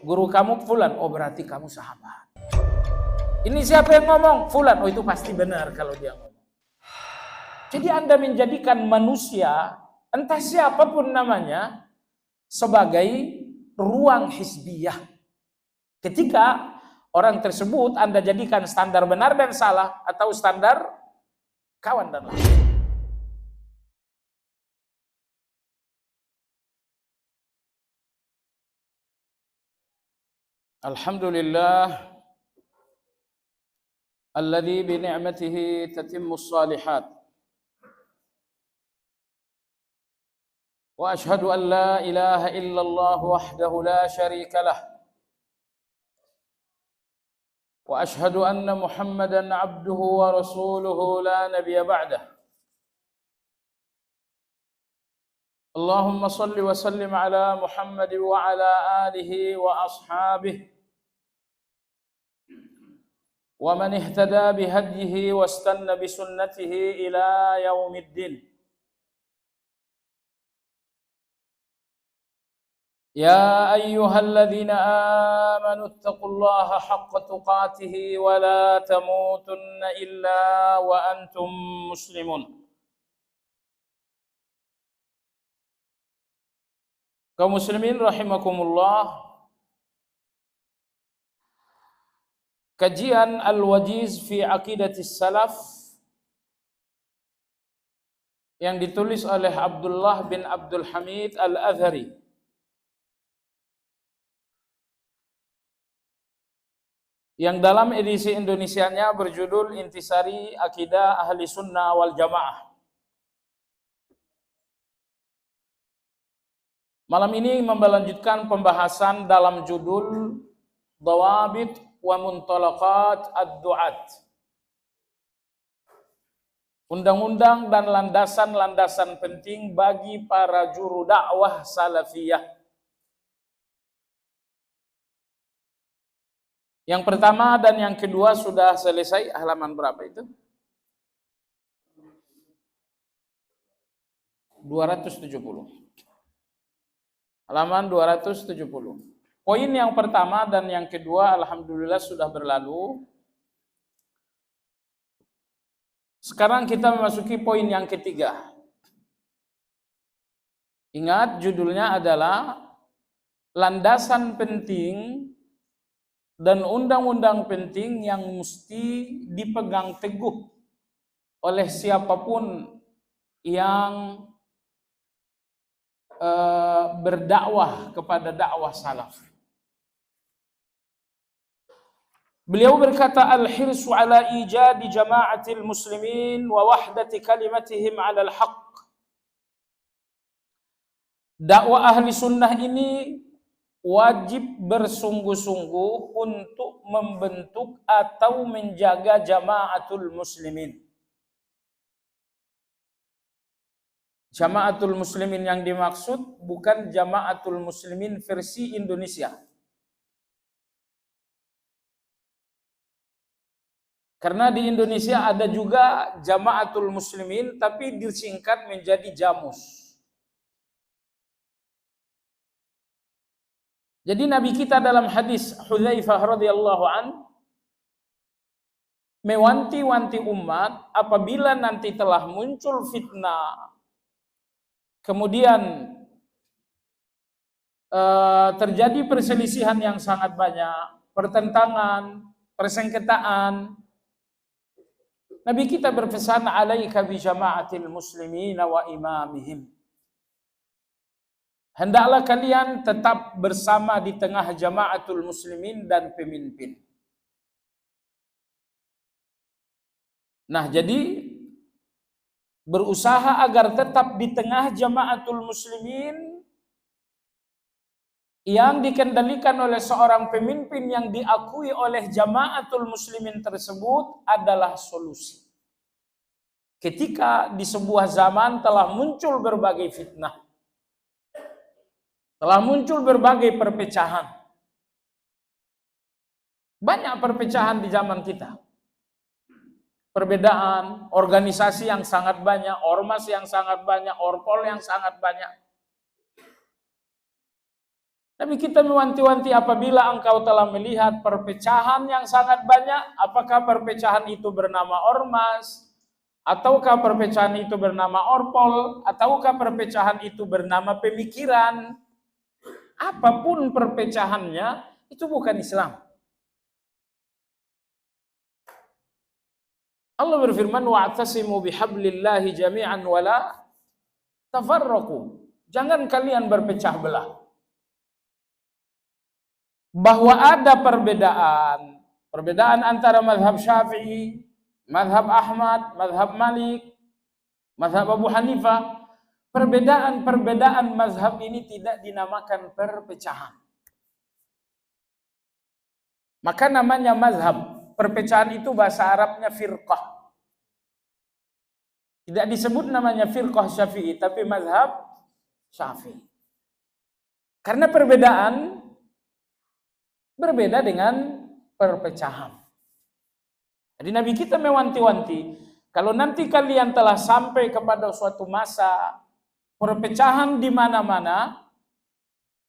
Guru kamu fulan, oh berarti kamu sahabat. Ini siapa yang ngomong? Fulan, oh itu pasti benar kalau dia ngomong. Jadi Anda menjadikan manusia, entah siapapun namanya, sebagai ruang hizbiyah. Ketika orang tersebut Anda jadikan standar benar dan salah, atau standar kawan dan lawan. Alhamdulillah alladzi bi ni'matihi tatimmus shalihat. Wa ashhadu an la ilaha illallah wahdahu la syarika lah. Wa ashhadu anna Muhammadan abduhu wa rasuluhu la nabiyya ba'dah. Allahumma salli wa sallim ala Muhammad wa ala alihi wa ashabihi wa man ihtada bihadyihi wastanna bisunnatihi ila yaumiddin. يا أيها الذين آمنوا اتقوا الله حق تقاته ولا تموتن إلا وأنتم مسلمون. Kaum muslimin rahimakumullah, kajian Al-Wajiz fi Aqidatis Salaf yang ditulis oleh Abdullah bin Abdul Hamid Al-Azhari yang dalam edisi Indonesianya berjudul Intisari Akidah Ahli Sunnah wal Jamaah. Malam ini melanjutkan pembahasan dalam judul Dawabit wa Muntalaqat Ad-Du'at. Undang-undang dan landasan-landasan penting bagi para juru dakwah salafiyah. Yang pertama dan yang kedua sudah selesai. Halaman berapa itu? 270. Halaman 270. Poin yang pertama dan yang kedua alhamdulillah sudah berlalu. Sekarang kita memasuki poin yang ketiga. Ingat judulnya adalah landasan penting dan undang-undang penting yang mesti dipegang teguh oleh siapapun yang berdakwah kepada dakwah salaf. Beliau berkata, al-hirsu ala ijadi jama'atil muslimin wa wahdati kalimatihim ala al-haq. Dakwah ahli sunnah ini wajib bersungguh-sungguh untuk membentuk atau menjaga jamaatul muslimin. Jamaatul muslimin yang dimaksud bukan jamaatul muslimin versi Indonesia. Karena di Indonesia ada juga jamaatul muslimin tapi disingkat menjadi JAMUS. Jadi Nabi kita dalam hadis Hudzaifah radhiyallahu an mewanti-wanti umat apabila nanti telah muncul fitnah, kemudian terjadi perselisihan yang sangat banyak, pertentangan, persengketaan. Nabi kita berpesan, alaika bi jama'atil muslimina wa imamihim. Hendaklah kalian tetap bersama di tengah jamaatul muslimin dan pemimpin. Nah, jadi berusaha agar tetap di tengah jamaatul muslimin yang dikendalikan oleh seorang pemimpin yang diakui oleh jamaatul muslimin tersebut adalah solusi. Ketika di sebuah zaman telah muncul berbagai fitnah, telah muncul berbagai perpecahan. Banyak perpecahan di zaman kita. Perbedaan, organisasi yang sangat banyak, ormas yang sangat banyak, orpol yang sangat banyak. Nabi kita mewanti-wanti, apabila engkau telah melihat perpecahan yang sangat banyak, apakah perpecahan itu bernama ormas, ataukah perpecahan itu bernama orpol, ataukah perpecahan itu bernama pemikiran, apapun perpecahannya, itu bukan Islam. Allah berfirman, wa'tasimu bihablillahi jami'an wala tafarraqu. Jangan kalian berpecah belah. Bahwa ada perbedaan antara mazhab Syafi'i, mazhab Ahmad, mazhab Malik, mazhab Abu Hanifah. Perbedaan mazhab ini tidak dinamakan perpecahan. Maka namanya mazhab. Perpecahan itu bahasa Arabnya firqah. Tidak disebut namanya firqah Syafi'i, tapi mazhab Syafi'i. Karena perbedaan berbeda dengan perpecahan. Jadi Nabi kita mewanti-wanti, kalau nanti kalian telah sampai kepada suatu masa perpecahan di mana-mana,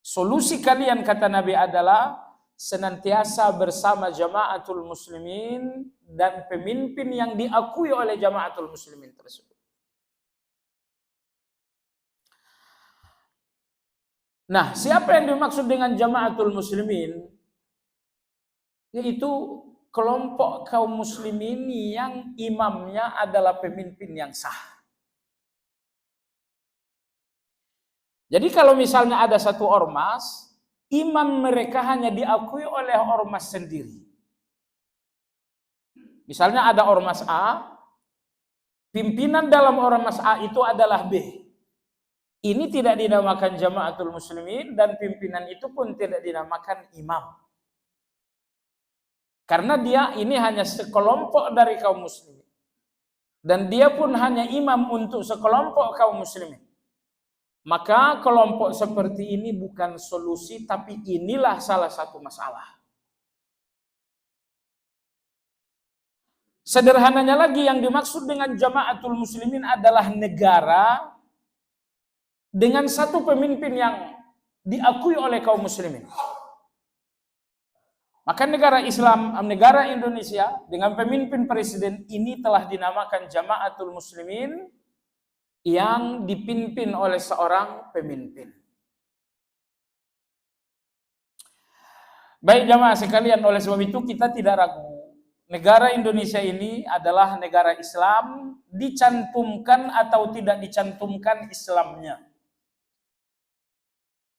solusi kalian, kata Nabi, adalah senantiasa bersama jamaatul muslimin dan pemimpin yang diakui oleh jamaatul muslimin tersebut. Nah, siapa yang dimaksud dengan jamaatul muslimin? Yaitu kelompok kaum muslimin yang imamnya adalah pemimpin yang sah. Jadi kalau misalnya ada satu ormas, imam mereka hanya diakui oleh ormas sendiri. Misalnya ada ormas A, pimpinan dalam ormas A itu adalah B. Ini tidak dinamakan jamaatul muslimin dan pimpinan itu pun tidak dinamakan imam. Karena dia ini hanya sekelompok dari kaum muslimin. Dan dia pun hanya imam untuk sekelompok kaum muslimin. Maka kelompok seperti ini bukan solusi, tapi inilah salah satu masalah. Sederhananya lagi, yang dimaksud dengan jamaatul muslimin adalah negara dengan satu pemimpin yang diakui oleh kaum muslimin. Maka negara Islam, negara Indonesia dengan pemimpin presiden ini telah dinamakan jamaatul muslimin yang dipimpin oleh seorang pemimpin. Baik jamaah sekalian, oleh sebab itu kita tidak ragu, negara Indonesia ini adalah negara Islam, dicantumkan atau tidak dicantumkan Islamnya.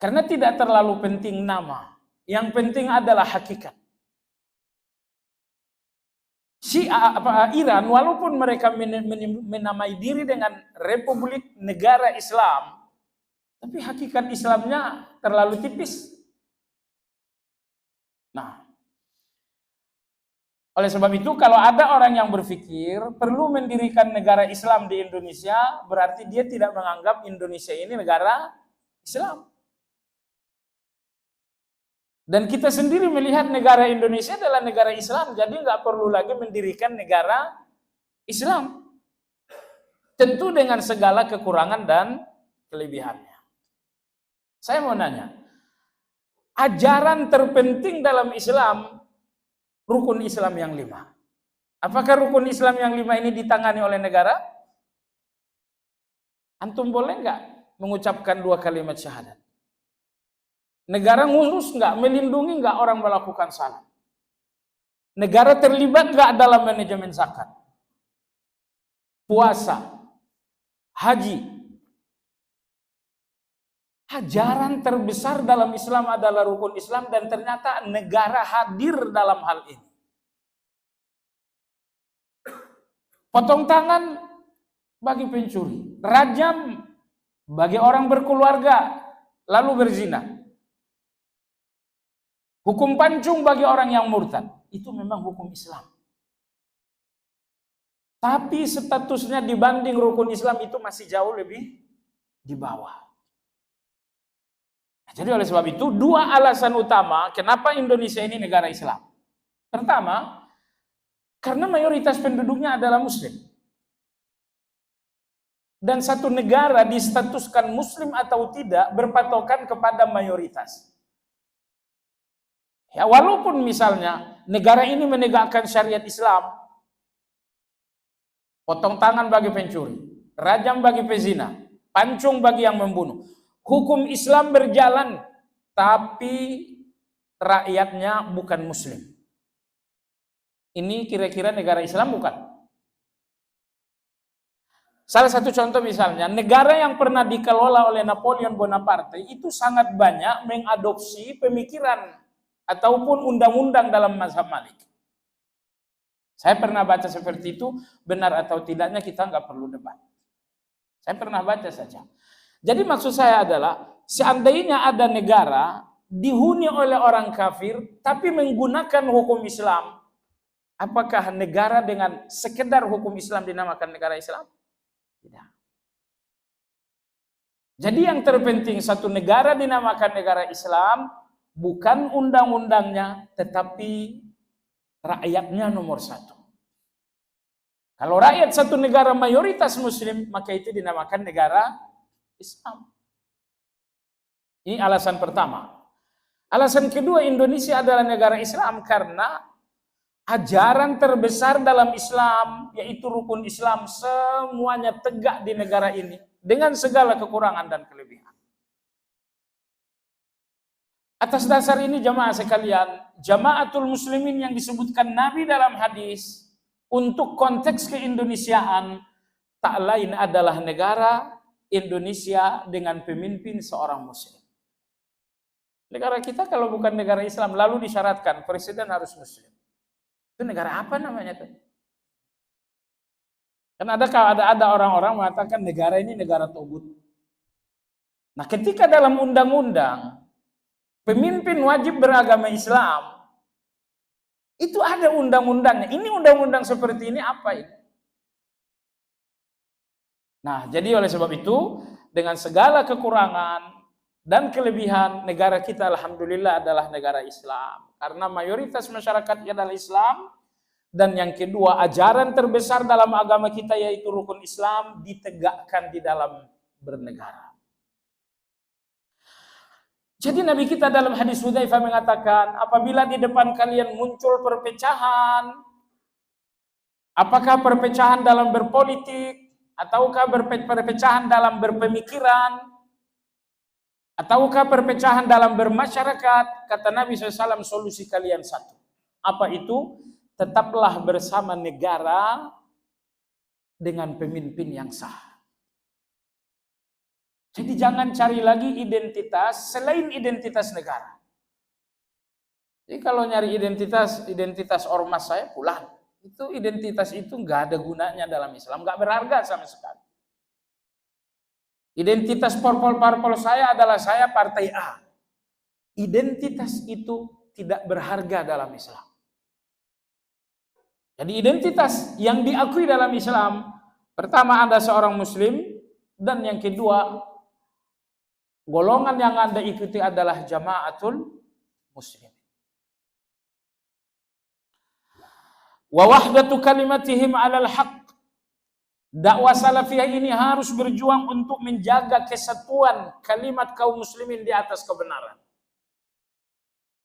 Karena tidak terlalu penting nama. Yang penting adalah hakikat. Iran, walaupun mereka menamai diri dengan Republik Negara Islam, tapi hakikat Islamnya terlalu tipis. Nah, oleh sebab itu kalau ada orang yang berpikir perlu mendirikan negara Islam di Indonesia, berarti dia tidak menganggap Indonesia ini negara Islam. Dan kita sendiri melihat negara Indonesia adalah negara Islam, jadi nggak perlu lagi mendirikan negara Islam. Tentu dengan segala kekurangan dan kelebihannya. Saya mau nanya, ajaran terpenting dalam Islam, rukun Islam yang 5. Apakah rukun Islam yang 5 ini ditangani oleh negara? Antum boleh nggak mengucapkan 2 kalimat syahadat? Negara ngurus nggak, melindungi nggak orang melakukan salah? Negara terlibat nggak dalam manajemen zakat, puasa, haji? Ajaran terbesar dalam Islam adalah rukun Islam dan ternyata negara hadir dalam hal ini. Potong tangan bagi pencuri, rajam bagi orang berkeluarga lalu berzina. Hukum pancung bagi orang yang murtad, itu memang hukum Islam. Tapi statusnya dibanding rukun Islam itu masih jauh lebih di bawah. Jadi oleh sebab itu 2 alasan utama kenapa Indonesia ini negara Islam. Pertama, karena mayoritas penduduknya adalah Muslim. Dan satu negara distatuskan Muslim atau tidak berpatokan kepada mayoritas. Ya, walaupun misalnya negara ini menegakkan syariat Islam, potong tangan bagi pencuri, rajam bagi pezina, pancung bagi yang membunuh. Hukum Islam berjalan, tapi rakyatnya bukan muslim. Ini kira-kira negara Islam bukan? Salah satu contoh misalnya, negara yang pernah dikelola oleh Napoleon Bonaparte itu sangat banyak mengadopsi pemikiran ataupun undang-undang dalam mazhab Malik. Saya pernah baca seperti itu, benar atau tidaknya kita nggak perlu debat. Saya pernah baca saja. Jadi maksud saya adalah, seandainya ada negara dihuni oleh orang kafir, tapi menggunakan hukum Islam, apakah negara dengan sekedar hukum Islam dinamakan negara Islam? Tidak. Jadi yang terpenting satu negara dinamakan negara Islam, bukan undang-undangnya, tetapi rakyatnya nomor satu. Kalau rakyat satu negara mayoritas muslim, maka itu dinamakan negara Islam. Ini alasan pertama. Alasan kedua, Indonesia adalah negara Islam karena ajaran terbesar dalam Islam, yaitu rukun Islam, semuanya tegak di negara ini dengan segala kekurangan dan kelebihan. Atas dasar ini jamaah sekalian, jamaatul muslimin yang disebutkan Nabi dalam hadis untuk konteks keindonesiaan tak lain adalah negara Indonesia dengan pemimpin seorang muslim. Negara kita kalau bukan negara Islam lalu disyaratkan presiden harus muslim. Itu negara apa namanya tuh? Kan ada orang-orang mengatakan negara ini negara togut. Nah, ketika dalam undang-undang pemimpin wajib beragama Islam, itu ada undang-undangnya. Ini undang-undang seperti ini apa ini? Nah, jadi oleh sebab itu, dengan segala kekurangan dan kelebihan, negara kita alhamdulillah adalah negara Islam. Karena mayoritas masyarakatnya adalah Islam. Dan yang kedua, ajaran terbesar dalam agama kita yaitu rukun Islam ditegakkan di dalam bernegara. Jadi Nabi kita dalam hadis Hudzaifah mengatakan, apabila di depan kalian muncul perpecahan, apakah perpecahan dalam berpolitik, ataukah perpecahan dalam berpemikiran, ataukah perpecahan dalam bermasyarakat, kata Nabi SAW, solusi kalian satu. Apa itu? Tetaplah bersama negara dengan pemimpin yang sah. Jadi jangan cari lagi identitas selain identitas negara. Jadi kalau nyari identitas ormas saya pulang. Itu identitas itu nggak ada gunanya dalam Islam, nggak berharga sama sekali. Identitas parpol saya adalah saya partai A. Identitas itu tidak berharga dalam Islam. Jadi identitas yang diakui dalam Islam, pertama Anda seorang muslim, dan yang kedua, golongan yang Anda ikuti adalah jamaatul muslim. Wa wahdatu kalimatihim 'alal haqq. Dakwah salafiyah ini harus berjuang untuk menjaga kesatuan kalimat kaum muslimin di atas kebenaran.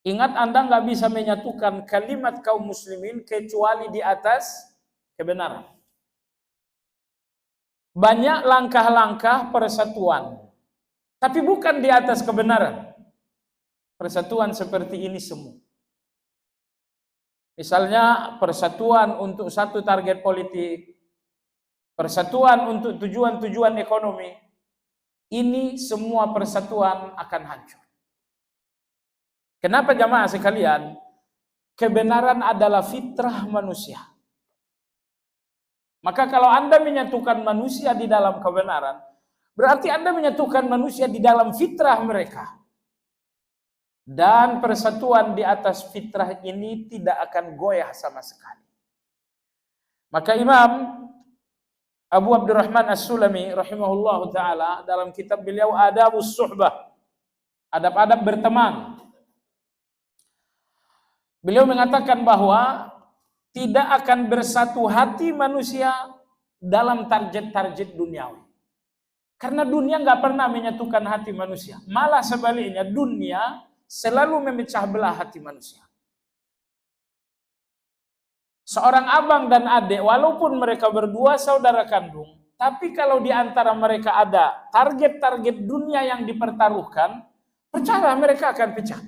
Ingat, Anda nggak bisa menyatukan kalimat kaum muslimin kecuali di atas kebenaran. Banyak langkah-langkah persatuan, tapi bukan di atas kebenaran. Persatuan seperti ini semua. Misalnya persatuan untuk satu target politik, persatuan untuk tujuan-tujuan ekonomi, ini semua persatuan akan hancur. Kenapa jamaah sekalian? Kebenaran adalah fitrah manusia. Maka kalau Anda menyatukan manusia di dalam kebenaran, berarti Anda menyatukan manusia di dalam fitrah mereka. Dan persatuan di atas fitrah ini tidak akan goyah sama sekali. Maka Imam Abu Abdurrahman As-Sulami rahimahullahu ta'ala dalam kitab beliau Adabus Suhbah, adab-adab berteman, beliau mengatakan bahwa tidak akan bersatu hati manusia dalam target-target duniawi. Karena dunia nggak pernah menyatukan hati manusia. Malah sebaliknya, dunia selalu memecah belah hati manusia. Seorang abang dan adik, walaupun mereka berdua saudara kandung, tapi kalau di antara mereka ada target-target dunia yang dipertaruhkan, percaya mereka akan pecah.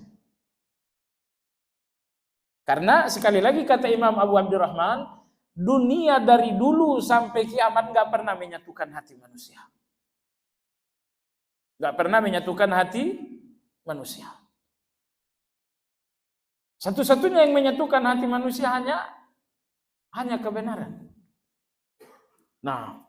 Karena sekali lagi kata Imam Abu Abdurrahman, dunia dari dulu sampai kiamat nggak pernah menyatukan hati manusia. Nggak pernah menyatukan hati manusia. Satu-satunya yang menyatukan hati manusia hanya kebenaran. Nah,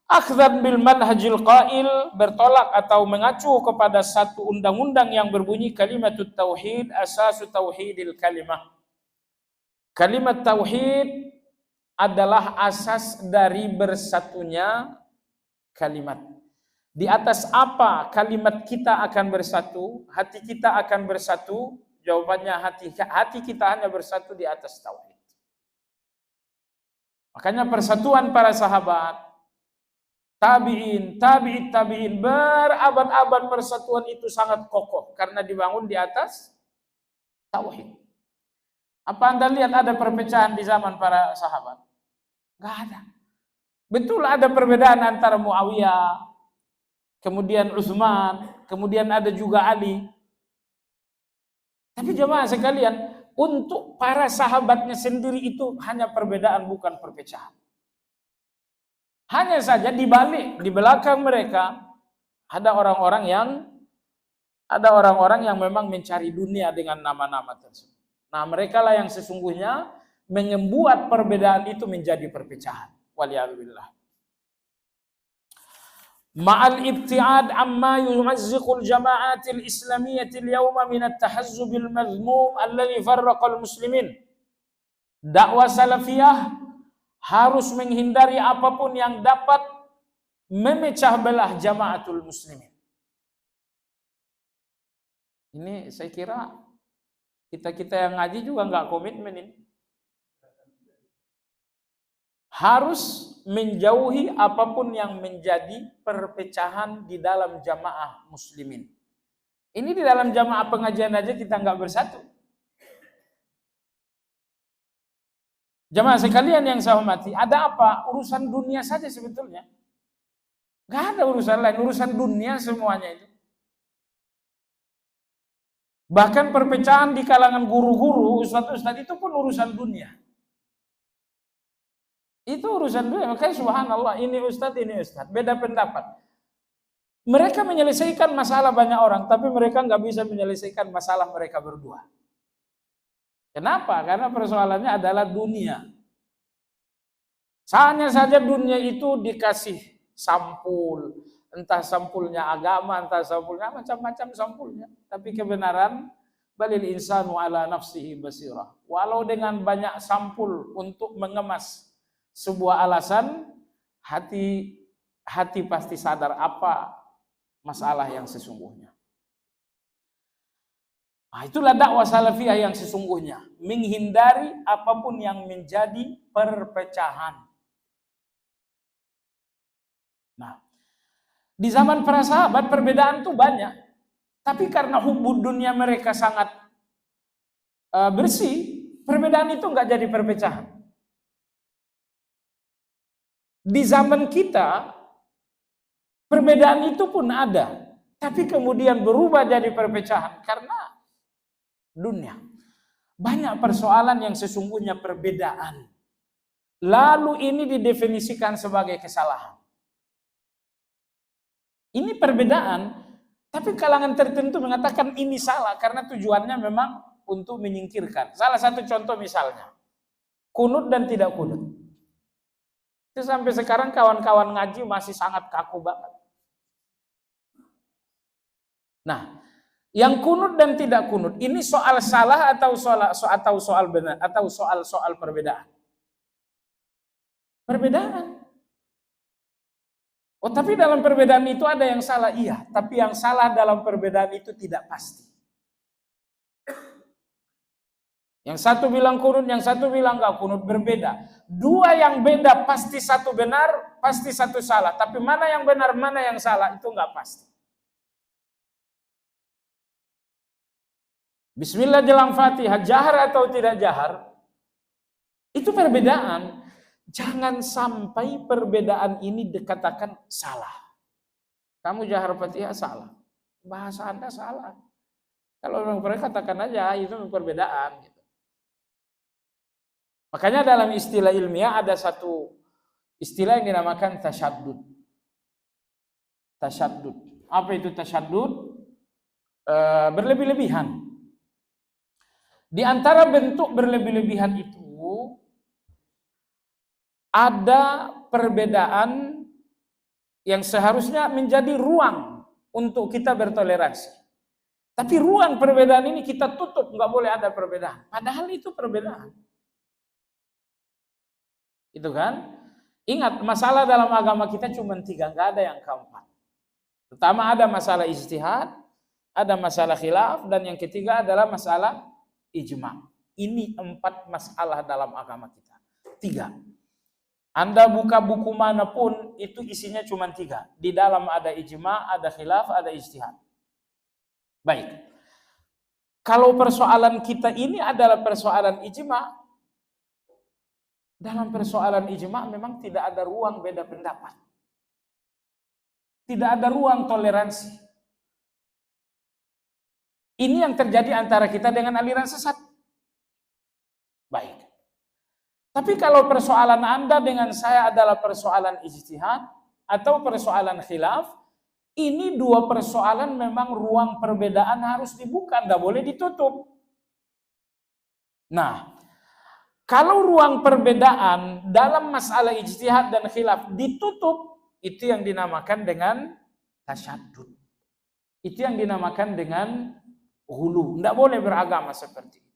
akhdhan bil manhajil qail, bertolak atau mengacu kepada satu undang-undang yang berbunyi kalimatut tauhid asasu tauhidil kalimah. Kalimat tauhid adalah asas dari bersatunya kalimat. Di atas apa kalimat kita akan bersatu, hati kita akan bersatu? Jawabannya hati kita hanya bersatu di atas tauhid. Makanya persatuan para sahabat, tabi'in, tabi'in, berabad-abad persatuan itu sangat kokoh karena dibangun di atas tauhid. Apa Anda lihat ada perpecahan di zaman para sahabat? Enggak ada. Betul ada perbedaan antara Muawiyah, kemudian Utsman, kemudian ada juga Ali. Tapi jemaah sekalian, untuk para sahabatnya sendiri itu hanya perbedaan, bukan perpecahan. Hanya saja di belakang mereka ada orang-orang yang memang mencari dunia dengan nama-nama tersebut. Nah, mereka lah yang sesungguhnya membuat perbedaan itu menjadi perpecahan. Waliyahillah. Ma'al ibti'ad amma yu'azziqul jama'atil islamiyatil yawma minat tahazzubil mazmum alladhi farraqal muslimin. Dakwah salafiyah harus menghindari apapun yang dapat memecah belah jamaatul muslimin. Ini saya kira kita yang ngaji juga nggak komitmen ini. Harus menjauhi apapun yang menjadi perpecahan di dalam jamaah muslimin. Ini di dalam jamaah pengajian aja kita nggak bersatu. Jamaah sekalian yang saya hormati, ada apa? Urusan dunia saja sebetulnya. Nggak ada urusan lain, urusan dunia semuanya itu. Bahkan perpecahan di kalangan guru-guru, ustadz-ustadz itu pun urusan dunia. Itu urusan dunia. Makanya subhanallah, ini ustadz, beda pendapat. Mereka menyelesaikan masalah banyak orang, tapi mereka nggak bisa menyelesaikan masalah mereka berdua. Kenapa? Karena persoalannya adalah dunia. Hanya saja dunia itu dikasih sampul, entah sampulnya agama, entah sampulnya macam-macam sampulnya. Tapi kebenaran, balil insanu ala nafsihi basirah. Walau dengan banyak sampul untuk mengemas sebuah alasan, hati pasti sadar apa masalah yang sesungguhnya. Nah, itulah dakwah salafiyah yang sesungguhnya, menghindari apapun yang menjadi perpecahan. Nah, di zaman para sahabat perbedaan itu banyak, tapi karena hubud dunia mereka sangat bersih, perbedaan itu nggak jadi perpecahan. Di zaman kita, perbedaan itu pun ada, tapi kemudian berubah jadi perpecahan karena dunia. Banyak persoalan yang sesungguhnya perbedaan. Lalu ini didefinisikan sebagai kesalahan. Ini perbedaan, tapi kalangan tertentu mengatakan ini salah karena tujuannya memang untuk menyingkirkan. Salah satu contoh misalnya, kunut dan tidak kunut. Itu sampai sekarang kawan-kawan ngaji masih sangat kaku banget. Nah, yang kunut dan tidak kunut ini soal salah atau soal benar atau soal perbedaan? Perbedaan. Oh, tapi dalam perbedaan itu ada yang salah, iya. Tapi yang salah dalam perbedaan itu tidak pasti. Yang satu bilang kunut, yang satu bilang enggak kunut, berbeda. Dua yang beda pasti satu benar, pasti satu salah. Tapi mana yang benar, mana yang salah itu enggak pasti. Bismillah jelang Fatihah, jahar atau tidak jahar, itu perbedaan. Jangan sampai perbedaan ini dikatakan salah. Kamu jahar Fatihah salah, bahasa Anda salah. Kalau memang mereka katakan aja itu perbedaan. Gitu. Makanya dalam istilah ilmiah ada satu istilah yang dinamakan tasyaddud. Tasyaddud. Apa itu tasyaddud? Berlebih-lebihan. Di antara bentuk berlebih-lebihan itu ada perbedaan yang seharusnya menjadi ruang untuk kita bertoleransi. Tapi ruang perbedaan ini kita tutup, nggak boleh ada perbedaan. Padahal itu perbedaan. Itu kan? Ingat, masalah dalam agama kita cuma 3, nggak ada yang keempat. Pertama ada masalah ijtihad, ada masalah khilaf, dan yang ketiga adalah masalah ijma. Ini 4 masalah dalam agama kita. 3. Anda buka buku manapun, itu isinya cuma 3. Di dalam ada ijma, ada khilaf, ada ijtihad. Baik. Kalau persoalan kita ini adalah persoalan ijma, dalam persoalan ijma memang tidak ada ruang beda pendapat. Tidak ada ruang toleransi. Ini yang terjadi antara kita dengan aliran sesat. Baik. Tapi kalau persoalan Anda dengan saya adalah persoalan ijtihad atau persoalan khilaf, ini 2 persoalan memang ruang perbedaan harus dibuka, tidak boleh ditutup. Nah, kalau ruang perbedaan dalam masalah ijtihad dan khilaf ditutup, itu yang dinamakan dengan tasyaddud. Itu yang dinamakan dengan hulu. Tidak boleh beragama seperti itu.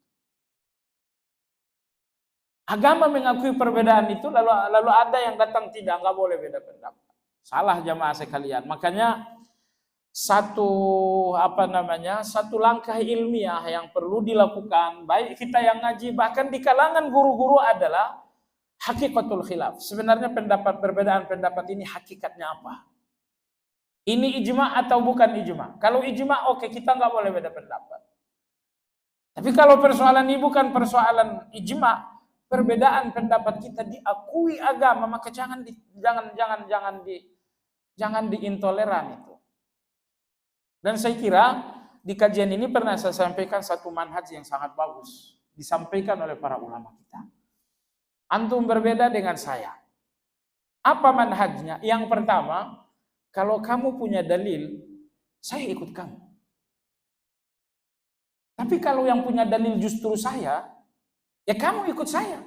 Agama mengakui perbedaan itu, lalu ada yang datang nggak boleh beda pendapat. Salah jamaah sekalian. Makanya satu langkah ilmiah yang perlu dilakukan, baik kita yang ngaji, bahkan di kalangan guru-guru adalah hakikatul khilaf. Sebenarnya perbedaan pendapat ini hakikatnya apa? Ini ijma atau bukan ijma? Kalau ijma, oke, kita nggak boleh beda pendapat. Tapi kalau persoalan ini bukan persoalan ijma, perbedaan pendapat kita diakui agama, maka jangan diintoleran itu. Dan saya kira di kajian ini pernah saya sampaikan satu manhaj yang sangat bagus, disampaikan oleh para ulama kita. Antum berbeda dengan saya. Apa manhajnya? Yang pertama, kalau kamu punya dalil, saya ikut kamu. Tapi kalau yang punya dalil justru saya, ya kamu ikut saya.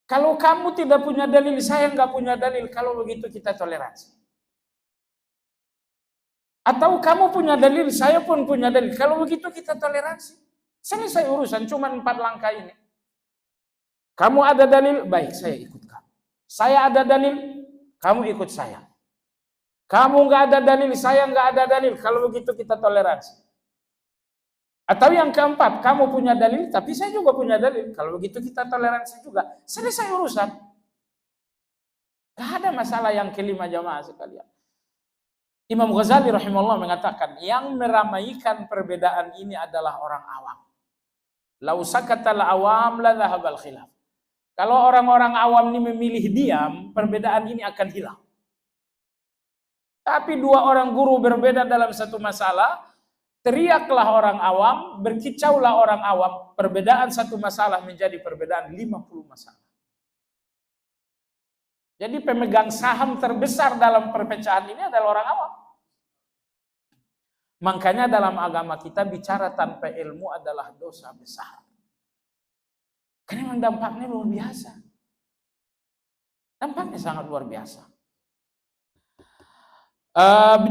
Kalau kamu tidak punya dalil, saya nggak punya dalil, kalau begitu kita toleransi. Atau kamu punya dalil, saya pun punya dalil, kalau begitu kita toleransi. Selesai urusan, cuma 4 langkah ini. Kamu ada dalil, baik, saya ikut kamu. Saya ada dalil, kamu ikut saya. Kamu nggak ada dalil, saya nggak ada dalil, kalau begitu kita toleransi. Atau yang keempat, kamu punya dalil, tapi saya juga punya dalil. Kalau begitu kita toleransi juga. Selesai urusan. Gak ada masalah yang kelima jamaah sekalian. Imam Ghazali rahimahullah mengatakan, yang meramaikan perbedaan ini adalah orang awam. Lau sakatal awam la dhahabal khilaf. Kalau orang-orang awam ini memilih diam, perbedaan ini akan hilang. Tapi 2 orang guru berbeda dalam satu masalah, teriaklah orang awam, berkicaulah orang awam, perbedaan satu masalah menjadi perbedaan 50 masalah. Jadi pemegang saham terbesar dalam perpecahan ini adalah orang awam. Makanya dalam agama kita bicara tanpa ilmu adalah dosa besar. Karena memang dampaknya luar biasa. Dampaknya sangat luar biasa.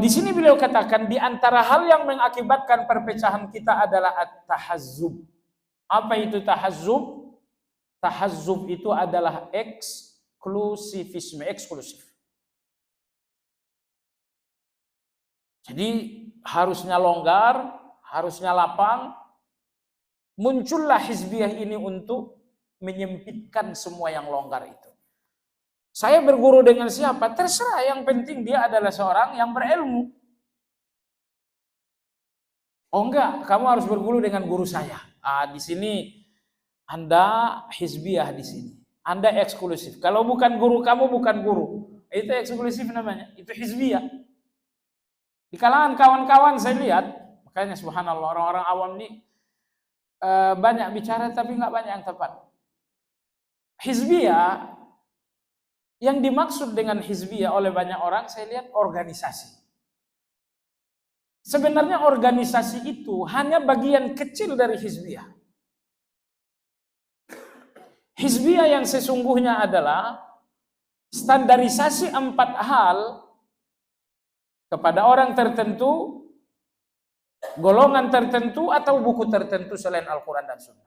Di sini beliau katakan di antara hal yang mengakibatkan perpecahan kita adalah at-tahazzub. Apa itu tahazzub? Tahazzub itu adalah eksklusivisme, eksklusif. Jadi harusnya longgar, harusnya lapang. Muncullah hizbiyah ini untuk menyempitkan semua yang longgar itu. Saya berguru dengan siapa? Terserah, yang penting dia adalah seorang yang berilmu. Oh enggak, kamu harus berguru dengan guru saya. Di sini Anda hizbiyah di sini. Anda eksklusif. Kalau bukan guru kamu bukan guru. Itu eksklusif namanya. Itu hizbiyah. Di kalangan kawan-kawan saya lihat, makanya subhanallah orang-orang awam ini banyak bicara tapi nggak banyak yang tepat. Hizbiyah, yang dimaksud dengan hizbiyah oleh banyak orang saya lihat organisasi. Sebenarnya organisasi itu hanya bagian kecil dari hizbiyah. Hizbiyah yang sesungguhnya adalah standarisasi 4 hal kepada orang tertentu, golongan tertentu, atau buku tertentu selain Al-Quran dan Sunnah.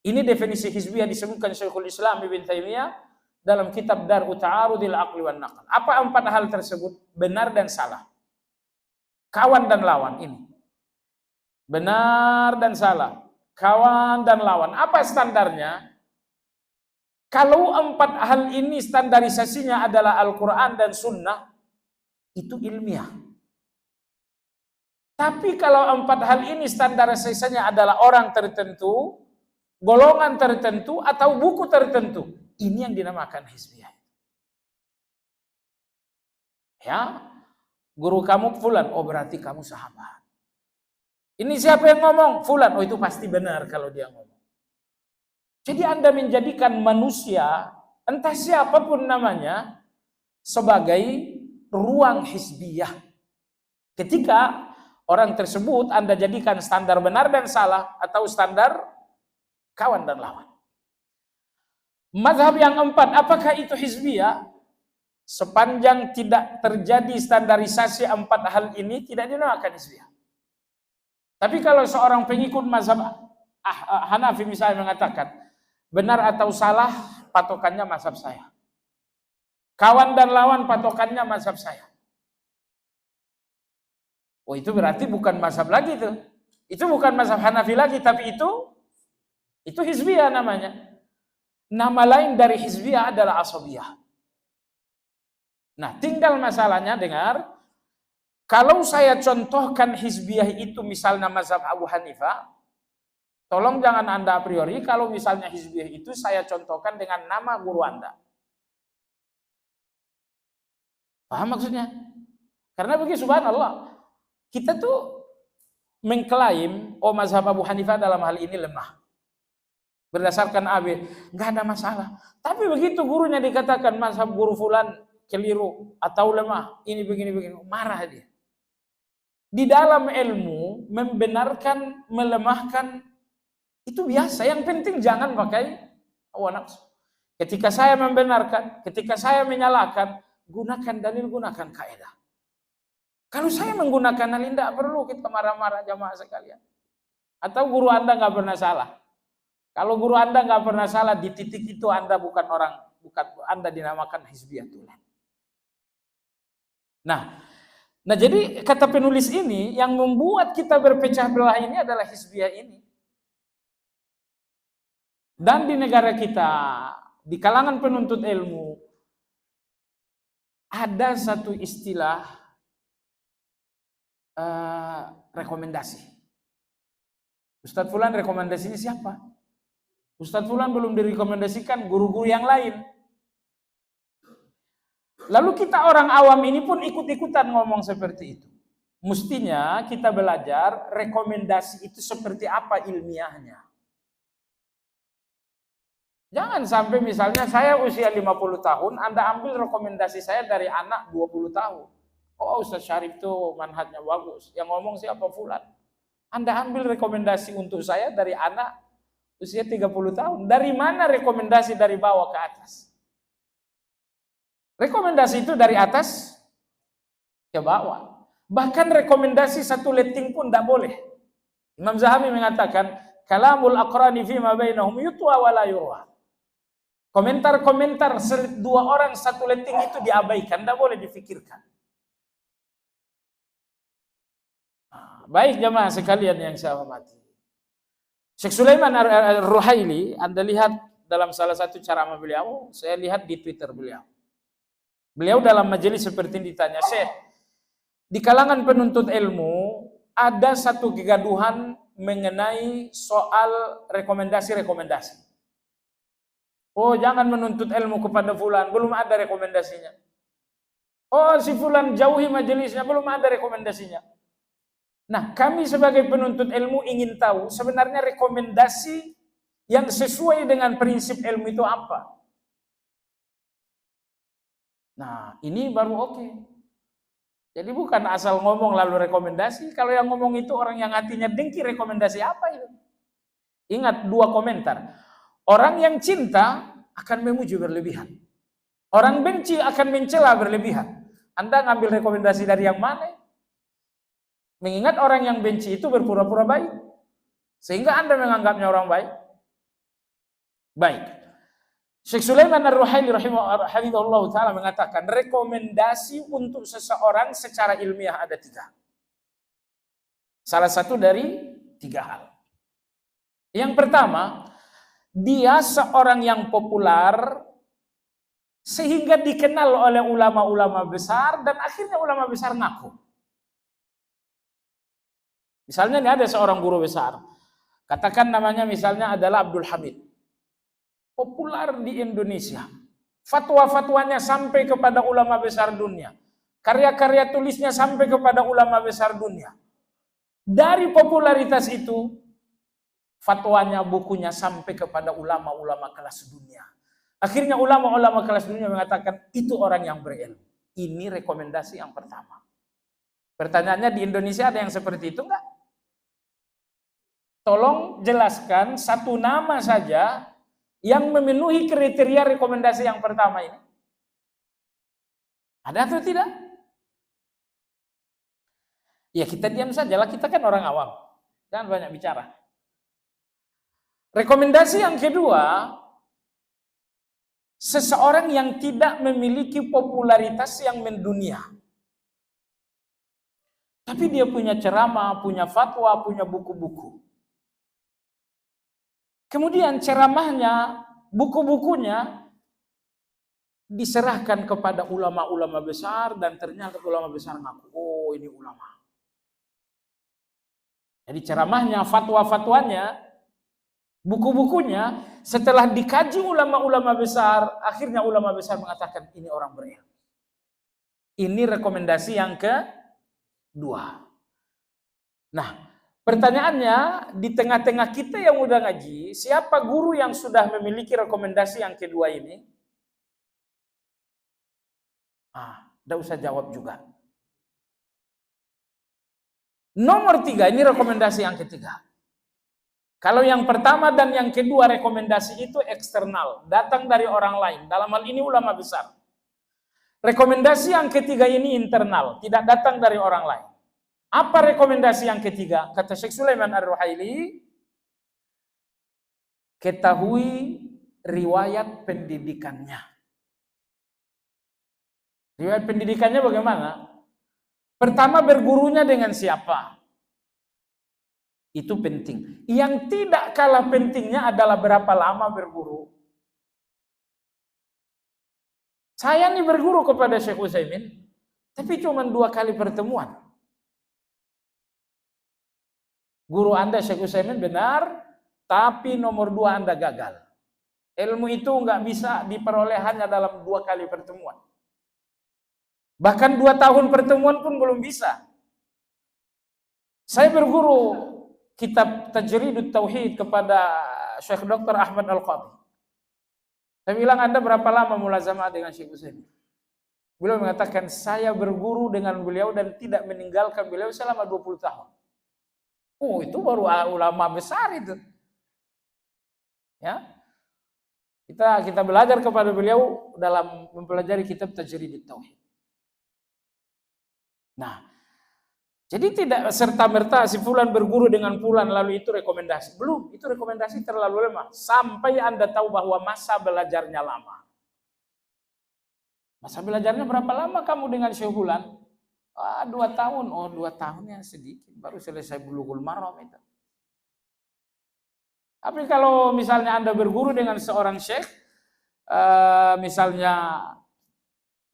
Ini definisi hizbiyah disebutkan Syekhul Islam Ibn Taimiyah dalam kitab Dar'u Ta'arudil Aqli wan Naql. Apa 4 hal tersebut? Benar dan salah. Kawan dan lawan ini. Benar dan salah. Kawan dan lawan. Apa standarnya? Kalau 4 hal ini standarisasinya adalah Al-Quran dan Sunnah, itu ilmiah. Tapi kalau 4 hal ini standarisasinya adalah orang tertentu, golongan tertentu, atau buku tertentu, ini yang dinamakan hizbiyah. Ya, guru kamu fulan, oh berarti kamu sahabat. Ini siapa yang ngomong? Fulan, oh itu pasti benar kalau dia ngomong. Jadi Anda menjadikan manusia, entah siapapun namanya, sebagai ruang hizbiyah. Ketika orang tersebut Anda jadikan standar benar dan salah, atau standar kawan dan lawan. Mazhab yang 4, apakah itu hizbiyah? Sepanjang tidak terjadi standarisasi 4 hal ini, tidak dinamakan hizbiyah. Tapi kalau seorang pengikut mazhab Hanafi misalnya mengatakan, benar atau salah, patokannya mazhab saya. Kawan dan lawan, patokannya mazhab saya. Oh itu berarti bukan mazhab lagi tuh. Itu bukan mazhab Hanafi lagi, tapi itu hizbiyah namanya. Nama lain dari hizbiyah adalah asabiyah. Nah, tinggal masalahnya dengar, kalau saya contohkan hizbiyah itu misalnya mazhab Abu Hanifah, tolong jangan Anda a priori kalau misalnya hizbiyah itu saya contohkan dengan nama guru Anda. Paham maksudnya? Karena begini subhanallah, kita tuh mengklaim, oh mazhab Abu Hanifah dalam hal ini lemah. Berdasarkan AB, nggak ada masalah. Tapi begitu gurunya dikatakan mazhab guru fulan keliru atau lemah, ini begini, marah dia. Di dalam ilmu, membenarkan, melemahkan, itu biasa. Yang penting jangan pakai hawa nafsu. Ketika saya membenarkan, ketika saya menyalahkan, gunakan dalil, gunakan kaidah. Kalau saya menggunakan dalil, tidak perlu kita marah-marah jamaah sekalian. Atau guru Anda nggak pernah salah. Kalau guru Anda nggak pernah salah, di titik itu Anda bukan Anda dinamakan hizbiyatullah. Nah, jadi kata penulis ini yang membuat kita berpecah belah ini adalah hizbiyah ini. Dan di negara kita, di kalangan penuntut ilmu, ada satu istilah rekomendasi. Ustadz Fulan rekomendasinya siapa? Ustadz Fulan belum direkomendasikan guru-guru yang lain. Lalu kita orang awam ini pun ikut-ikutan ngomong seperti itu. Mestinya kita belajar rekomendasi itu seperti apa ilmiahnya. Jangan sampai misalnya saya usia 50 tahun, Anda ambil rekomendasi saya dari anak 20 tahun. Oh Ustaz Syarif tuh manhajnya bagus. Yang ngomong siapa Fulan. Anda ambil rekomendasi untuk saya dari anak usia 30 tahun. Dari mana rekomendasi dari bawah ke atas? Rekomendasi itu dari atas ke bawah. Bahkan rekomendasi satu letting pun tidak boleh. Imam Zahabi mengatakan, kalamul aqrani fima bainahum yutwa wa la yurwa. Komentar-komentar dua orang satu letting itu diabaikan, tidak boleh difikirkan. Baik jamaah sekalian yang saya hormati. Syekh Sulaiman Ar-Ruhaili, Anda lihat dalam salah satu ceramah beliau, saya lihat di Twitter beliau. Beliau dalam majelis seperti ini ditanya, Syekh, di kalangan penuntut ilmu, ada satu kegaduhan mengenai soal rekomendasi-rekomendasi. Oh, jangan menuntut ilmu kepada fulan, belum ada rekomendasinya. Oh, si fulan jauhi majelisnya, belum ada rekomendasinya. Nah, kami sebagai penuntut ilmu ingin tahu sebenarnya rekomendasi yang sesuai dengan prinsip ilmu itu apa. Nah, ini baru oke. Jadi bukan asal ngomong lalu rekomendasi. Kalau yang ngomong itu orang yang hatinya dengki, rekomendasi apa itu? Ingat 2 komentar. Orang yang cinta akan memuji berlebihan. Orang benci akan mencela berlebihan. Anda ngambil rekomendasi dari yang mana? Mengingat orang yang benci itu berpura-pura baik. Sehingga Anda menganggapnya orang baik. Baik. Syekh Sulaiman Ar-Ruhaili rahimahullah ta'ala mengatakan rekomendasi untuk seseorang secara ilmiah ada 3. Salah satu dari 3 hal. Yang pertama, dia seorang yang populer sehingga dikenal oleh ulama-ulama besar dan akhirnya ulama besar ngaku. Misalnya ini ada seorang guru besar, katakan namanya misalnya adalah Abdul Hamid, populer di Indonesia, fatwa-fatwanya sampai kepada ulama besar dunia, karya-karya tulisnya sampai kepada ulama besar dunia. Dari popularitas itu, fatwanya, bukunya sampai kepada ulama-ulama kelas dunia. Akhirnya ulama-ulama kelas dunia mengatakan itu orang yang berilmu. Ini rekomendasi yang pertama. Pertanyaannya, di Indonesia ada yang seperti itu enggak? Tolong jelaskan satu nama saja yang memenuhi kriteria rekomendasi yang pertama ini. Ada atau tidak? Ya kita diam sajalah, kita kan orang awam. Jangan banyak bicara. Rekomendasi yang kedua, seseorang yang tidak memiliki popularitas yang mendunia. Tapi dia punya ceramah, punya fatwa, punya buku-buku. Kemudian ceramahnya, buku-bukunya diserahkan kepada ulama-ulama besar dan ternyata ulama besar ngaku, oh ini ulama. Jadi ceramahnya, fatwa-fatwanya, buku-bukunya setelah dikaji ulama-ulama besar, akhirnya ulama besar mengatakan ini orang berilmu. Ini rekomendasi yang kedua. Nah, pertanyaannya, di tengah-tengah kita yang udah ngaji, siapa guru yang sudah memiliki rekomendasi yang kedua ini? Nggak usah jawab juga. Nomor 3, ini rekomendasi yang ketiga. Kalau yang pertama dan yang kedua rekomendasi itu eksternal, datang dari orang lain. Dalam hal ini ulama besar. Rekomendasi yang ketiga ini internal, tidak datang dari orang lain. Apa rekomendasi yang ketiga? Kata Syekh Sulaiman Ar-Ruhaili, ketahui riwayat pendidikannya. Riwayat pendidikannya bagaimana? Pertama, bergurunya dengan siapa? Itu penting. Yang tidak kalah pentingnya adalah berapa lama berguru. Saya nih berguru kepada Syekh Utsaimin, tapi cuma 2 kali pertemuan. Guru Anda Syekh Utsaimin benar, tapi nomor 2 Anda gagal. Ilmu itu nggak bisa diperoleh hanya dalam 2 kali pertemuan. Bahkan 2 tahun pertemuan pun belum bisa. Saya berguru kitab Tajridut Tauhid kepada Syekh Dr. Ahmad Al-Qadhi. Saya bilang, Anda berapa lama mulazamah dengan Syekh Utsaimin? Beliau mengatakan, saya berguru dengan beliau dan tidak meninggalkan beliau selama 20 tahun. Oh, itu baru ulama besar itu. Ya. Kita belajar kepada beliau dalam mempelajari kitab Tajridut Tauhid. Nah, jadi tidak serta-merta si fulan berguru dengan fulan lalu itu rekomendasi. Belum, itu rekomendasi terlalu lemah. Sampai Anda tahu bahwa masa belajarnya lama. Masa belajarnya berapa lama kamu dengan Syekh fulan? 2 tahun. Oh, 2 tahunnya sedikit. Baru selesai Bulughul Maram itu. Tapi kalau misalnya Anda berguru dengan seorang syekh, misalnya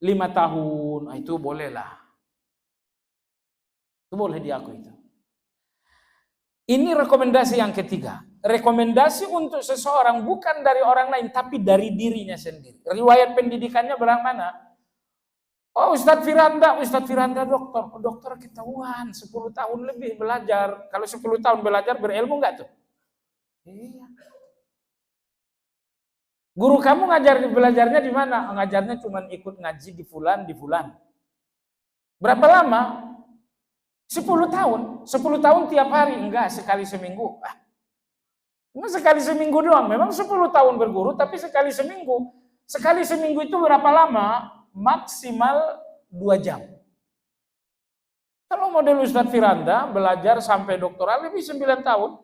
5 tahun, itu bolehlah. Itu boleh diakui itu. Ini rekomendasi yang ketiga. Rekomendasi untuk seseorang bukan dari orang lain, tapi dari dirinya sendiri. Riwayat pendidikannya bagaimana? Oh, Ustadz Firanda dokter ketahuan 10 tahun lebih belajar. Kalau 10 tahun belajar berilmu enggak tuh? Iya. Guru kamu belajarnya di mana? Ngajarnya cuma ikut ngaji di fulan. Berapa lama? 10 tahun. 10 tahun tiap hari? Enggak, sekali seminggu. Sekali seminggu doang. Memang 10 tahun berguru, tapi sekali seminggu. Sekali seminggu itu berapa lama? Maksimal 2 jam. Kalau model Ustadz Firanda belajar sampai doktoral lebih 9 tahun.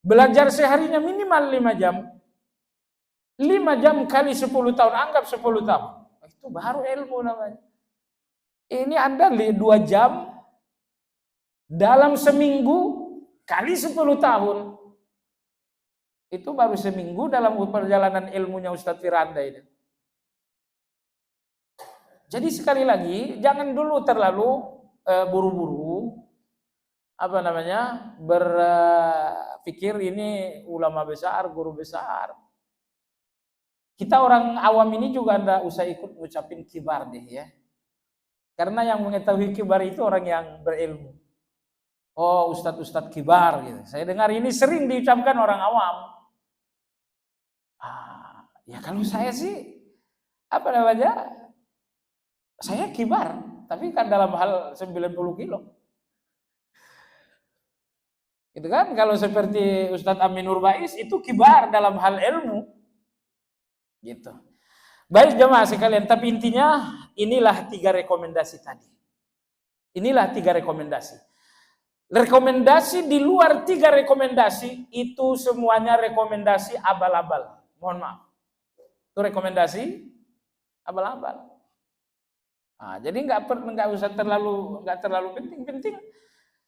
Belajar seharinya minimal 5 jam. 5 jam kali 10 tahun, anggap 10 tahun. Itu baru ilmu namanya. Ini Anda 2 jam dalam seminggu kali 10 tahun. Itu baru seminggu dalam perjalanan ilmunya Ustadz Firanda ini. Jadi sekali lagi, jangan dulu terlalu buru-buru berpikir ini ulama besar, guru besar. Kita orang awam ini juga Anda usah ikut ngucapin kibar deh ya. Karena yang mengetahui kibar itu orang yang berilmu. Oh, ustadz kibar gitu. Saya dengar ini sering diucapkan orang awam. Ya kalau saya sih saya kibar, tapi kan dalam hal 90 kilo. Gitu kan? Kalau seperti Ustadz Aminur Bais itu kibar dalam hal ilmu. Gitu. Baik jemaah sekalian, tapi intinya inilah 3 rekomendasi tadi. Inilah 3 rekomendasi. Rekomendasi di luar 3 rekomendasi itu semuanya rekomendasi abal-abal. Mohon maaf. Itu rekomendasi abal-abal. Jadi nggak usah terlalu penting.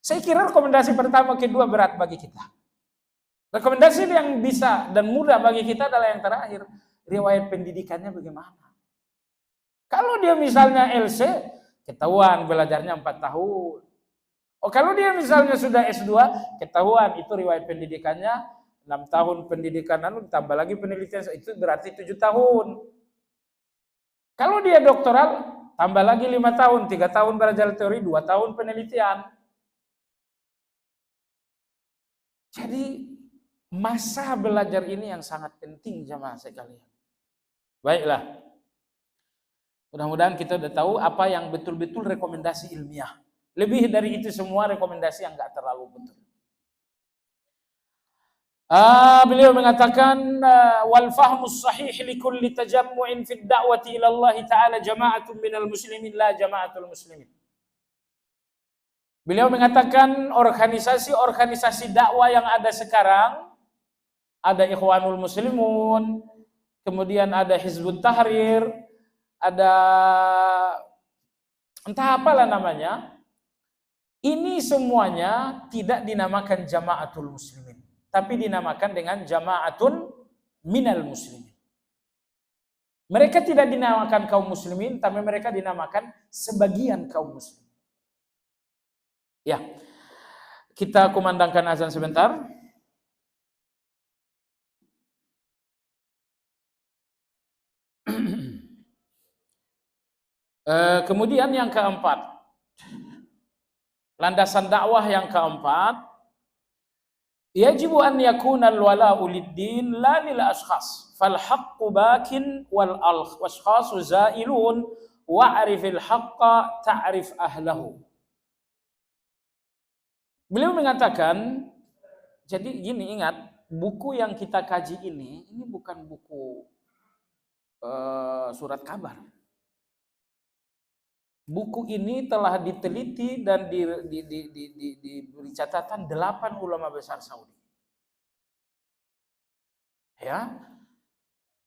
Saya kira rekomendasi pertama, kedua berat bagi kita. Rekomendasi yang bisa dan mudah bagi kita adalah yang terakhir. Riwayat pendidikannya bagaimana? Kalau dia misalnya LC, ketahuan belajarnya 4 tahun. Kalau dia misalnya sudah S2, ketahuan itu riwayat pendidikannya 6 tahun pendidikan, tambah lagi penelitian, itu berarti 7 tahun. Kalau dia doktoral, tambah lagi 5 tahun, 3 tahun belajar teori, 2 tahun penelitian. Jadi masa belajar ini yang sangat penting jemaah sekalian. Baiklah. Mudah-mudahan kita udah tahu apa yang betul-betul rekomendasi ilmiah. Lebih dari itu semua rekomendasi yang enggak terlalu betul. Beliau mengatakan wal fahmus sahih li kulli tajammu'in fi ad-da'wati ila Allah Ta'ala jama'atun minal muslimin la jama'atul muslimin. Beliau mengatakan organisasi dakwah yang ada sekarang, ada Ikhwanul Muslimun, kemudian ada Hizbut Tahrir, ada entah apalah namanya, ini semuanya tidak dinamakan Jama'atul Muslimin, tapi dinamakan dengan Jama'atun minal muslimin. Mereka tidak dinamakan kaum muslimin, tapi mereka dinamakan sebagian kaum muslimin. Ya, kita kumandangkan azan sebentar. Kemudian yang keempat, landasan dakwah yang keempat, yajibu an yakuna al-wala'u lid-din la lil ashkhas fal haqqu bakin wal ashkhasu zailun wa'rifil haqqa ta'rif ahlahu. Beliau mengatakan, jadi gini, ingat, buku yang kita kaji ini bukan buku surat kabar. Buku ini telah diteliti dan diberi catatan 8 ulama besar Saudi. Ya,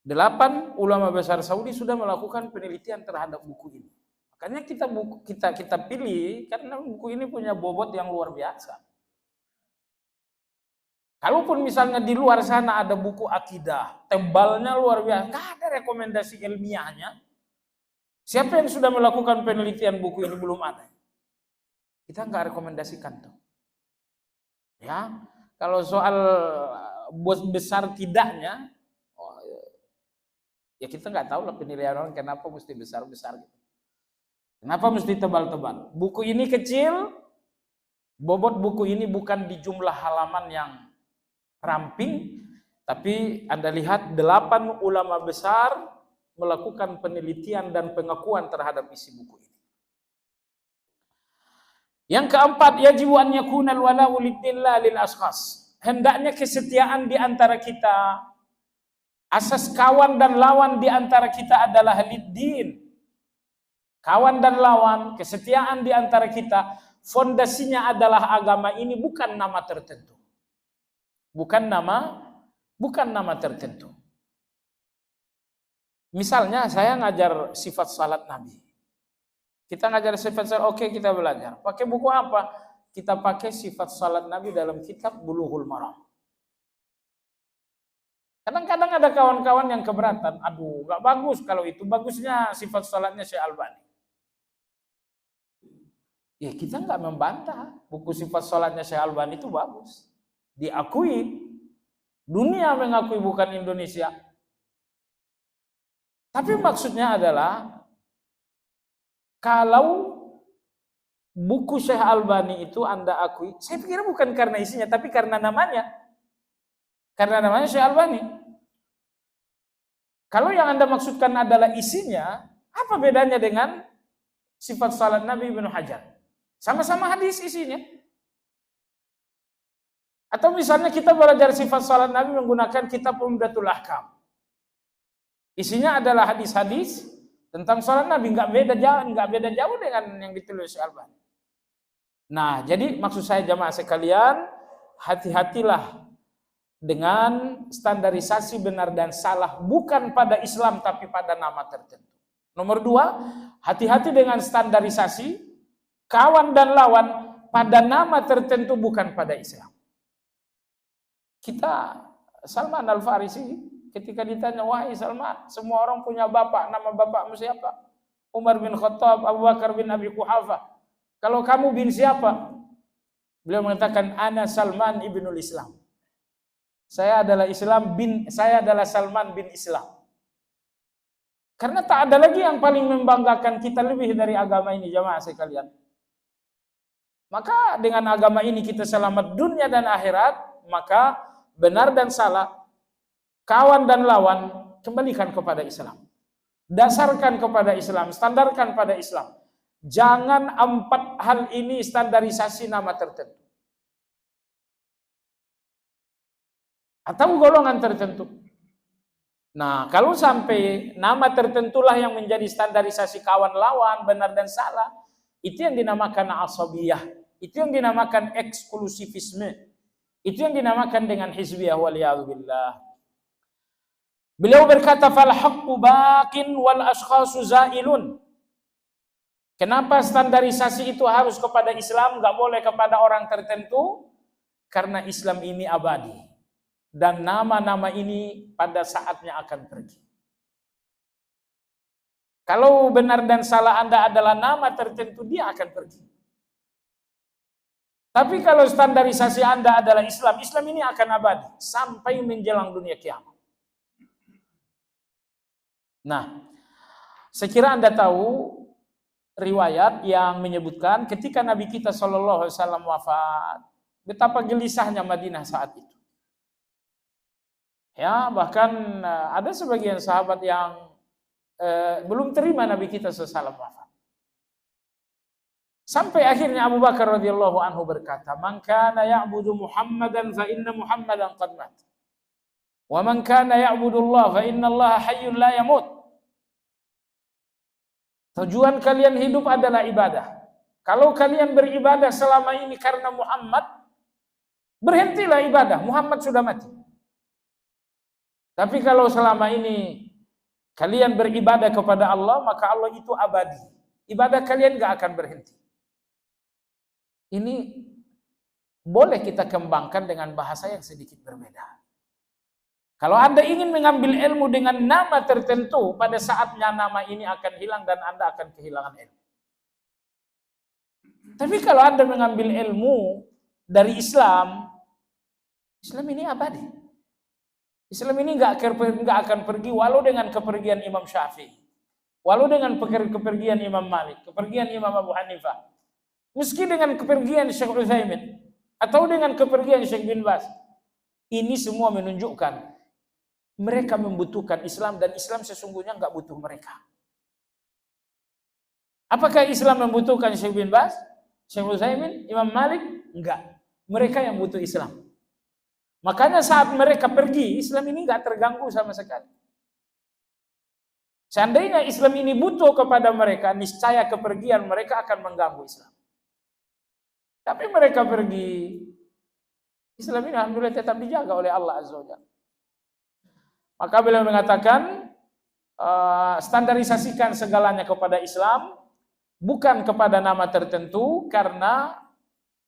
8 ulama besar Saudi sudah melakukan penelitian terhadap buku ini. Makanya kita pilih karena buku ini punya bobot yang luar biasa. Kalaupun misalnya di luar sana ada buku akidah, tebalnya luar biasa, nggak ada rekomendasi ilmiahnya. Siapa yang sudah melakukan penelitian buku ini? Belum ada. Kita nggak rekomendasikan tuh. Ya, Kalau soal besar tidaknya, ya kita nggak tahu lah penilaian orang kenapa mesti besar-besar gitu. Kenapa mesti tebal-tebal? Buku ini kecil, bobot buku ini bukan di jumlah halaman yang ramping, tapi Anda lihat 8 ulama besar melakukan penelitian dan pengakuan terhadap isi buku ini. Yang keempat, yajibu an yakuna al-wala'u lid-din la lil ashkhas. Hendaknya kesetiaan di antara kita, asas kawan dan lawan di antara kita adalah lid-din. Kawan dan lawan, kesetiaan di antara kita, fondasinya adalah agama ini, bukan nama tertentu. Bukan nama tertentu. Misalnya saya ngajar sifat salat Nabi. Kita ngajar sifat salat, oke, kita belajar. Pakai buku apa? Kita pakai sifat salat Nabi dalam kitab Bulughul Maram. Kadang-kadang ada kawan-kawan yang keberatan, aduh, gak bagus kalau itu, bagusnya sifat salatnya Syekh Albani. Ya kita nggak membantah, buku sifat salatnya Syekh Albani itu bagus, diakui, dunia mengakui, bukan Indonesia. Tapi maksudnya adalah kalau buku Syekh Albani itu Anda akui, saya pikir bukan karena isinya, tapi karena namanya. Karena namanya Syekh Albani. Kalau yang Anda maksudkan adalah isinya, apa bedanya dengan sifat salat Nabi Ibnu Hajar? Sama-sama hadis isinya. Atau misalnya kita belajar sifat salat Nabi menggunakan kitab Umdatul Ahkam. Isinya adalah hadis-hadis tentang salat Nabi, nggak beda jauh dengan yang ditulis Al-Albani. Nah, jadi maksud saya jamaah sekalian, hati-hatilah dengan standarisasi benar dan salah, bukan pada Islam tapi pada nama tertentu. Nomor 2, hati-hati dengan standarisasi kawan dan lawan pada nama tertentu, bukan pada Islam. Kita, Salman Al-Farisi, ketika ditanya, wahai Salman, semua orang punya bapak, nama bapakmu siapa? Umar bin Khattab, Abu Bakar bin Abi Quhafah. Kalau kamu bin siapa? Beliau mengatakan, ana Salman ibnul Islam. Saya adalah Salman bin Islam. Karena tak ada lagi yang paling membanggakan kita lebih dari agama ini, jamaah sekalian. Maka dengan agama ini kita selamat dunia dan akhirat, maka benar dan salah, kawan dan lawan, kembalikan kepada Islam. Dasarkan kepada Islam, standarkan pada Islam. Jangan 4 hal ini standarisasi nama tertentu. Atau golongan tertentu. Nah, kalau sampai nama tertentulah yang menjadi standarisasi kawan lawan, benar dan salah, itu yang dinamakan asabiyah. Itu yang dinamakan eksklusivisme. Itu yang dinamakan dengan hizbiyah, waliyadzubillah. Beliau berkata, fal haqqu baqin wal ashkhasu zailun. Kenapa standarisasi itu harus kepada Islam, nggak boleh kepada orang tertentu? Karena Islam ini abadi. Dan nama-nama ini pada saatnya akan pergi. Kalau benar dan salah Anda adalah nama tertentu, dia akan pergi. Tapi kalau standarisasi Anda adalah Islam, Islam ini akan abadi sampai menjelang dunia kiamat. Nah, sekira Anda tahu riwayat yang menyebutkan ketika Nabi kita SAW wafat, betapa gelisahnya Madinah saat itu. Ya, bahkan ada sebagian sahabat yang belum terima Nabi kita SAW wafat. Sampai akhirnya Abu Bakar radhiyallahu anhu berkata, "Man kana ya'budu Muhammadan fa inna Muhammadan qad mat. Wa man kana ya'budu Allah fa inna Allah hayyun la yamut." Tujuan kalian hidup adalah ibadah. Kalau kalian beribadah selama ini karena Muhammad, berhentilah ibadah. Muhammad sudah mati. Tapi kalau selama ini kalian beribadah kepada Allah, maka Allah itu abadi. Ibadah kalian gak akan berhenti. Ini boleh kita kembangkan dengan bahasa yang sedikit berbeda. Kalau Anda ingin mengambil ilmu dengan nama tertentu, pada saatnya nama ini akan hilang dan Anda akan kehilangan ilmu. Tapi kalau Anda mengambil ilmu dari Islam, Islam ini abadi. Islam ini nggak akan pergi walau dengan kepergian Imam Syafi'i, walau dengan kepergian Imam Malik, kepergian Imam Abu Hanifah, meski dengan kepergian Syekh Utsaimin atau dengan kepergian Syekh bin Baz. Ini semua menunjukkan mereka membutuhkan Islam dan Islam sesungguhnya nggak butuh mereka. Apakah Islam membutuhkan Syekh bin Baz, Syekh Utsaimin, Imam Malik? Enggak. Mereka yang butuh Islam. Makanya saat mereka pergi, Islam ini nggak terganggu sama sekali. Seandainya Islam ini butuh kepada mereka, niscaya kepergian mereka akan mengganggu Islam. Tapi mereka pergi, Islam ini alhamdulillah tetap dijaga oleh Allah Azza wa Jalla. Maka beliau mengatakan, standarisasikan segalanya kepada Islam, bukan kepada nama tertentu, karena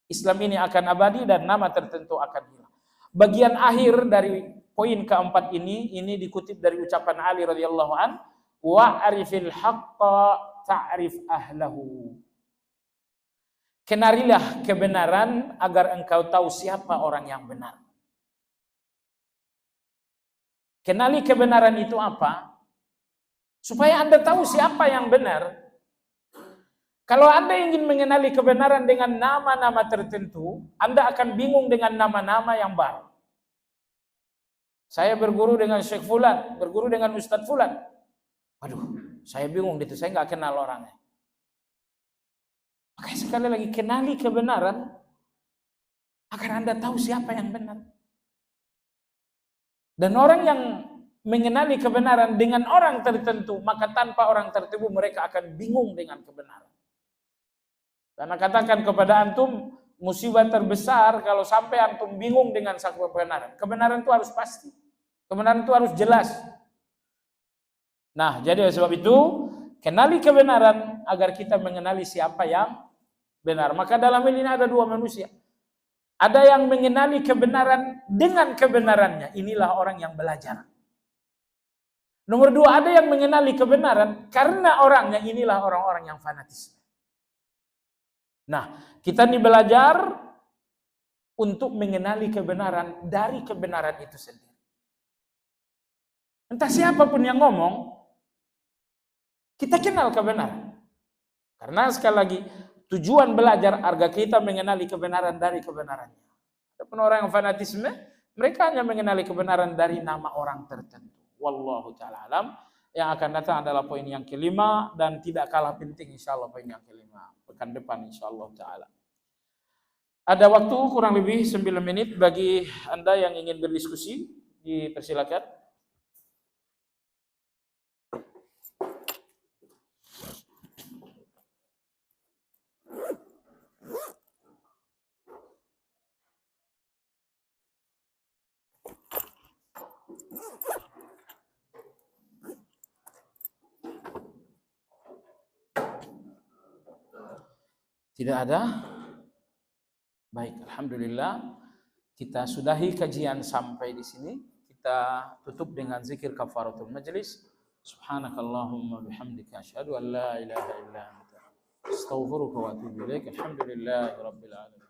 Islam ini akan abadi dan nama tertentu akan hilang. Bagian akhir dari poin keempat ini dikutip dari ucapan Ali radhiyallahu an, wa'rifil haqqa ta'rif ahlahu. Kenalilah kebenaran agar engkau tahu siapa orang yang benar. Kenali kebenaran itu apa? Supaya Anda tahu siapa yang benar. Kalau Anda ingin mengenali kebenaran dengan nama-nama tertentu, Anda akan bingung dengan nama-nama yang baru. Saya berguru dengan Syekh Fulan, berguru dengan Ustadz Fulan. Waduh, saya bingung gitu, saya nggak kenal orangnya. Makanya sekali lagi, kenali kebenaran agar Anda tahu siapa yang benar. Dan orang yang mengenali kebenaran dengan orang tertentu, maka tanpa orang tertentu mereka akan bingung dengan kebenaran. Karena katakan kepada antum, musibah terbesar kalau sampai antum bingung dengan satu kebenaran. Kebenaran itu harus pasti. Kebenaran itu harus jelas. Nah, jadi sebab itu, kenali kebenaran agar kita mengenali siapa yang benar. Maka dalam ini ada dua manusia. Ada yang mengenali kebenaran dengan kebenarannya. Inilah orang yang belajar. Nomor dua, ada yang mengenali kebenaran karena orangnya. Inilah orang-orang yang fanatis. Nah, kita ini belajar untuk mengenali kebenaran dari kebenaran itu sendiri. Entah siapapun yang ngomong, kita kenal kebenaran. Karena sekali lagi, tujuan belajar agar kita mengenali kebenaran dari kebenarannya. Adapun orang yang fanatisme, mereka hanya mengenali kebenaran dari nama orang tertentu. Wallahu ta'ala alam. Yang akan datang adalah poin yang kelima dan tidak kalah penting insyaallah poin yang kelima pekan depan insyaallah ta'ala. Ada waktu kurang lebih 9 menit bagi Anda yang ingin berdiskusi, dipersilakan. Tidak ada? Baik, alhamdulillah. Kita sudahi kajian sampai di sini. Kita tutup dengan zikir kafaratul majlis. Subhanakallahumma bihamdika asyhadu an la ilaha illa anta astaghfiruka wa atubu ilaik. Alhamdulillahirabbil alamin.